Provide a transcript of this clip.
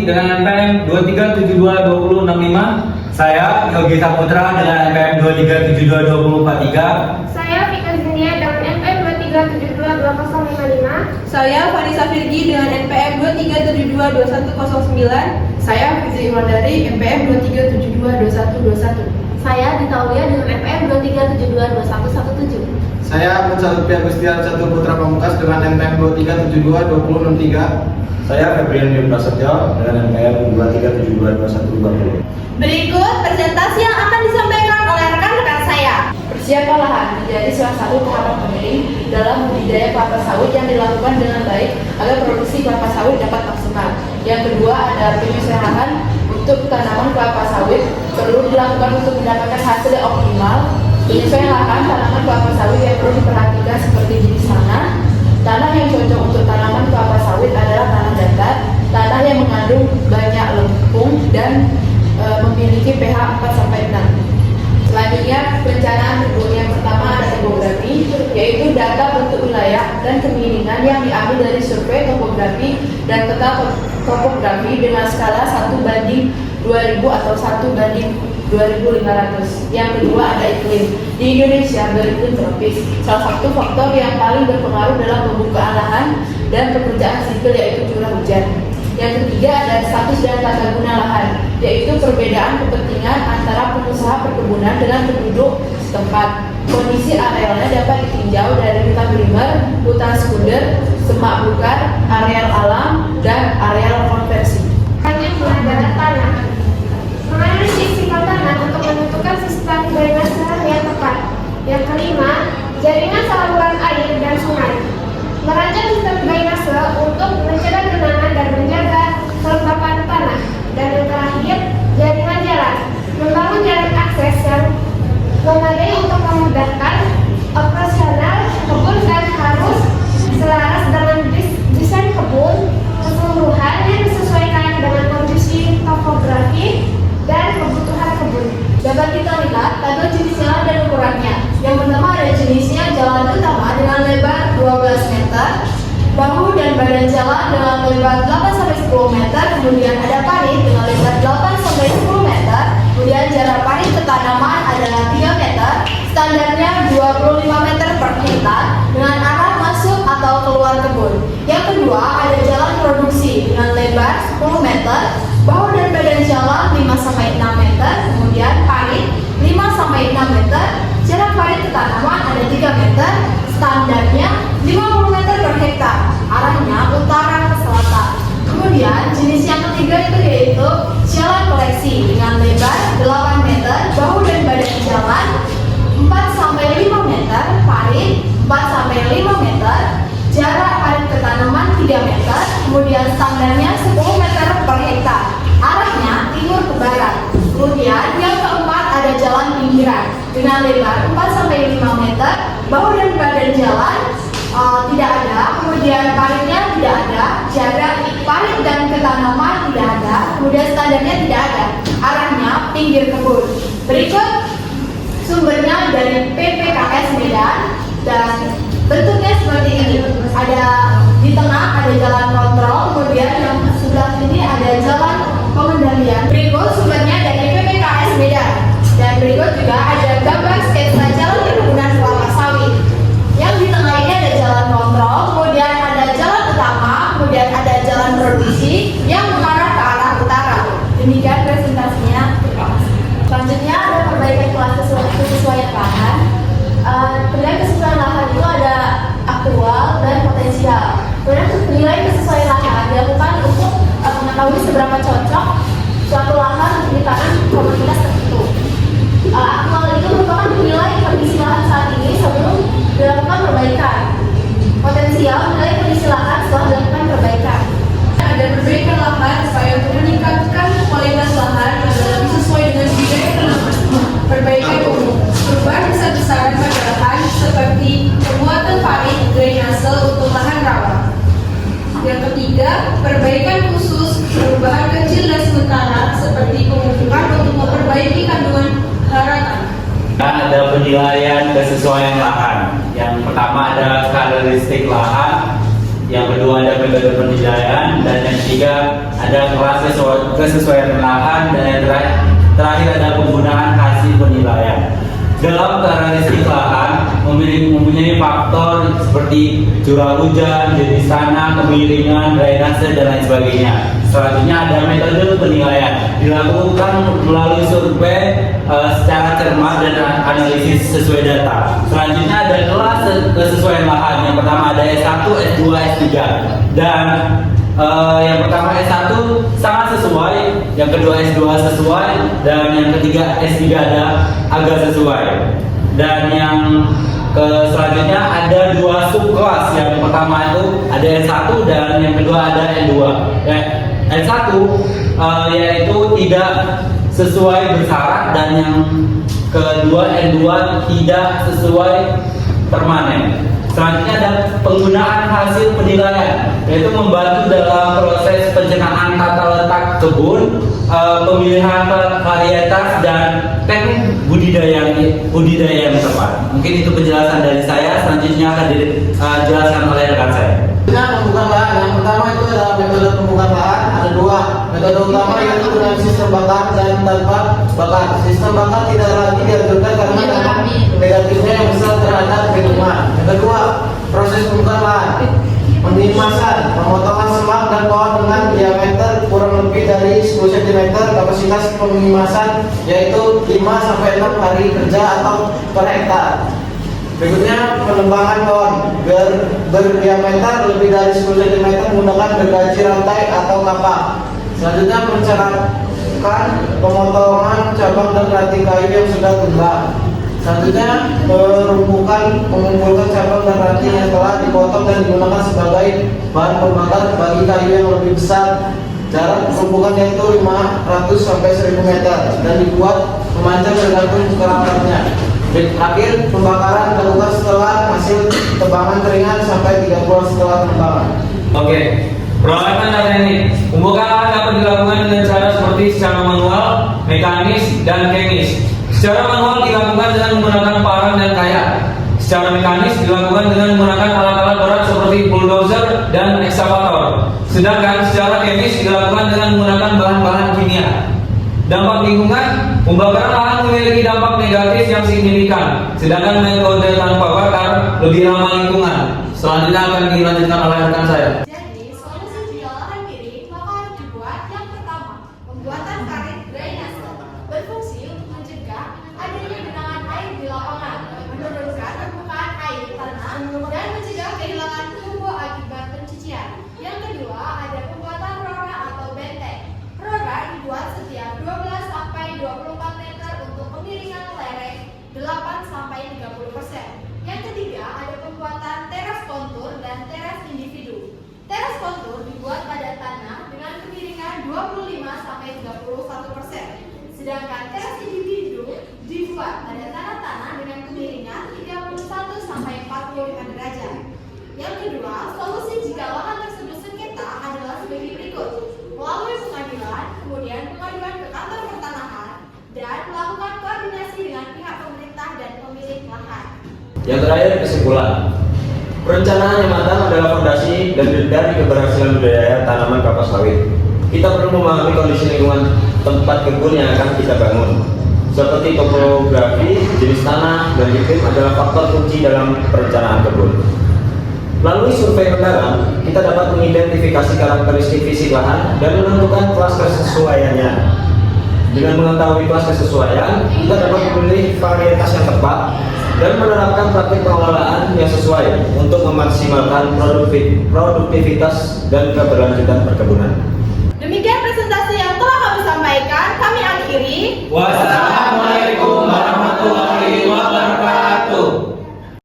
dengan NPM 23722065. Saya Yogi Saputra dengan NPM 23722043. Saya Fika Zenia dengan NPM 23722055. Saya Vanessa Virgi dengan NPM 23722109. Saya Fitri Iwandari NPM 23722121. Saya Dita Aulia dengan NPM 23722117. Saya Pencari Agustian Satu Putra Pamungkas dengan NPM 23722063. Saya Febrian Dio Prasetyo dengan NPM 23722120. Berikut presentasi yang akan disampaikan oleh rekan-rekan saya. Persiapan lahan menjadi salah satu tahapan penting dalam budidaya kelapa sawit yang dilakukan dengan baik agar produksi kelapa sawit dapat maksimal. Yang kedua ada penyusunan lahan untuk tanaman kelapa sawit perlu dilakukan untuk mendapatkan hasil yang optimal. Penyesuaian lahan tanaman kelapa sawit yang perlu diperhatikan seperti jenis tanah. Tanah yang cocok untuk tanaman kelapa sawit adalah tanah datar, tanah yang mengandung banyak lempung dan memiliki pH 4-6. Selanjutnya perencanaan kebun. Yang pertama ada topografi, yaitu data bentuk wilayah dan kemiringan yang diambil dari survei topografi dan peta topografi dengan skala 1:2000 atau 1:2500. Yang kedua ada iklim. Di Indonesia beriklim tropis. Salah satu faktor yang paling berpengaruh dalam pembukaan lahan dan pekerjaan sipil yaitu curah hujan. Yang ketiga ada status dan tata guna lahan, yaitu perbedaan kepentingan antara pengusaha perkebunan dengan penduduk setempat. Kondisi arealnya dapat ditinjau dari hutan primer, hutan sekunder, semak belukar, areal alam, dan areal konversi. Hanya pengadaan tanah. Menganalisis sifat tanah untuk menentukan sistem drainase yang tepat. Yang kelima, jaringan saluran air dan sungai. Merancang sistem drainase untuk mencegah genangan dan menjaga kelembapan tanah. Dan yang terakhir, jaringan jalan. Membangun jalan akses yang memadai untuk memudahkan operasional kebun dan harus selaras dengan desain kebun keseluruhan yang disesuaikan dengan kondisi topografi dan kebutuhan kebun. Dapat kita lihat tabel jenis jalan dan ukurannya. Yang pertama ada jenisnya jalan utama dengan lebar 12 meter, bahu dan badan jalan dengan lebar 8-10 meter, kemudian ada parit dengan lebar 8-10 meter, kemudian jarak parit ke tanaman adalah 3 meter, standarnya 25 meter per hektar dengan arah masuk atau keluar kebun. Yang kedua ada jalan produksi dengan lebar 10 meter, bahu dan badan jalan 5-6 meter, kemudian parit 5-6 meter, jarak parit ke tanaman ada 3 meter, standarnya 50 meter per hektar, arahnya utara ke selatan. Kemudian jenis yang ketiga itu yaitu jalan koleksi dengan lebar 8 meter, bahu dan badan jalan 4-5 meter, parit 4-5 meter, jarak parit ke tanaman 3 meter, kemudian standarnya 10 meter per hektar, arahnya timur ke barat. Kemudian yang keempat ada jalan pinggiran dengan lebar 4-5 meter, bahu dan badan jalan tidak ada, kemudian paritnya tidak ada, jarak parit dan ke tanaman tidak ada, kemudian standarnya tidak ada, arahnya pinggir kebun. Berikut sumbernya dari PPKS Medan dan bentuknya seperti ini. Ada di tengah ada jalan kontrol, kemudian yang sebelah sini ada jalan pengendalian. Berikut sumbernya dari PPKS Medan dan berikut juga ada gambar sketsa jalan perkebunan kelapa sawit. Yang di tengah ini ada jalan kontrol, kemudian ada jalan utama, kemudian ada jalan produksi yang mengarah ke arah utara. Demikian presentasinya. Selanjutnya ada perbaikan kelas kesesuaian lahan. Penilaian kesesuaian lahan itu ada aktual dan potensial. Kemudian penilaian kesesuaian lahan dilakukan untuk mengetahui seberapa cocok suatu lahan untuk ditanam komoditas tertentu. Aktual itu merupakan menilai kondisi lahan saat ini sebelum dilakukan perbaikan. Potensial menilai kondisi lahan setelah dilakukan perbaikan. Ada perbaikan lahan supaya untuk meningkatkan kualitas lahan agar lebih sesuai dengan budaya tanaman. Perbaikan umum, perubahan besar-besaran pada lahan seperti pembuatan parit drainase untuk lahan rawa. Yang ketiga, perbaikan khusus, perubahan kecil dan sementara seperti pemupukan untuk memperbaiki kandungan hara tanah. Dan ada penilaian kesesuaian lahan. Yang pertama ada karakteristik lahan, yang kedua ada metode penilaian, dan yang ketiga ada kelas kesesuaian lahan, dan yang terakhir ada penggunaan hasil penilaian. Dalam karakteristik lahan mempunyai faktor seperti curah hujan, jenis tanah, kemiringan, drainase, dan lain sebagainya. Selanjutnya ada metode penilaian, dilakukan melalui survei secara cermat dan analisis sesuai data. Selanjutnya ada kelas kesesuaian lahan. Yang pertama ada S1, S2, S3, dan yang pertama S1 sangat sesuai, yang kedua S2 sesuai, dan yang ketiga S3 ada agak sesuai. Dan yang selanjutnya ada dua subkelas. Yang pertama itu ada S1 dan yang kedua ada N2. S1 yaitu tidak sesuai bersyarat, dan yang kedua N2 tidak sesuai permanen. Selanjutnya ada penggunaan hasil penilaian, yaitu membantu dalam proses pencernaan tata letak kebun, pemilihan varietas, dan teknik budidaya yang tepat. Mungkin itu penjelasan dari saya. Selanjutnya akan dijelaskan oleh rekan saya. Pembukaan lahan. Yang pertama itu adalah metode pembukaan lahan. Ada dua metode utama, yaitu dengan sistem bakar dan tanpa bakar. Sistem bakar tidak lagi dianjurkan karena dampak negatifnya yang besar terhadap lingkungan. Yang kedua, proses pembukaan lahan. Penimasan, pemotongan semak dan pohon dengan diameter kurang lebih dari 10 cm. Kapasitas penimasan yaitu 5-6 hari kerja atau per hektar. Berikutnya penebangan pohon berdiameter lebih dari 10 cm menggunakan gergaji rantai atau kapak. Selanjutnya mencerahkan pemotongan cabang dan ranting kayu yang sudah tumbang. Selanjutnya mengumpulkan cabang dan ranting yang telah dipotong dan digunakan sebagai bahan pembakar bagi kayu yang lebih besar. Jarak penumpukan yaitu 500 sampai 1000 meter dan dibuat memanjang tergantung kerapatannya. Terakhir, pembakaran dilakukan setelah hasil tebangan keringan sampai 3 bulan setelah penebangan. Oke, peralatan dan teknik. Pembakaran dapat dilakukan dengan cara seperti secara manual, mekanis, dan kemis. Secara manual dilakukan dengan menggunakan parang dan kayak. Secara mekanis dilakukan dengan menggunakan alat-alat berat seperti bulldozer dan ekskavator. Sedangkan secara kemis dilakukan dengan menggunakan bahan-bahan kimia. Dampak lingkungan, pembakaran lahan memiliki dampak negatif yang signifikan, sedangkan metode tanpa bakar lebih ramah lingkungan. Selanjutnya akan dilanjutkan oleh rekan saya. Jadi, solusi jika lahan miring maka harus dibuat. Yang pertama, pembuatan karet drainase berfungsi untuk mencegah adanya genangan air di lapangan, menurunkan permukaan air tanah, dan mencegah kehilangan tumbuh akibat pencucian. Yang kedua, ada pembuatan rora atau benteng. Rora dibuat setiap 12-24 meter untuk pemiringan lereng 8-30%. Yang ketiga, ada pembuatan teras kontur dan teras individu. Teras kontur dibuat pada tanah dengan kemiringan 25-31%. Sedangkan teras individu dibuat pada tanah-tanah dengan kemiringan 31-45 derajat. Yang kedua, solusi jika lahan tersebut sengketa adalah sebagai berikut: melalui pengadilan, kemudian pengaduan ke kantor pertanahan, dan melakukan koordinasi dengan pihak pemerintah dan pemilik lahan. Yang terakhir, kesimpulan. Perencanaan yang matang adalah fondasi dan dari keberhasilan budidaya tanaman kelapa sawit. Kita perlu memahami kondisi lingkungan tempat kebun yang akan kita bangun, seperti topografi, jenis tanah, dan iklim adalah faktor kunci dalam perencanaan kebun. Melalui survei mendalam, kita dapat mengidentifikasi karakteristik fisik lahan dan menentukan kelas kesesuaiannya. Dengan mengetahui kelas kesesuaian, kita dapat memilih varietas yang tepat dan menerapkan praktik pengelolaan yang sesuai untuk memaksimalkan produktivitas dan keberlanjutan perkebunan. Demikian presentasi yang telah kami sampaikan, kami akhiri. Wassalamualaikum.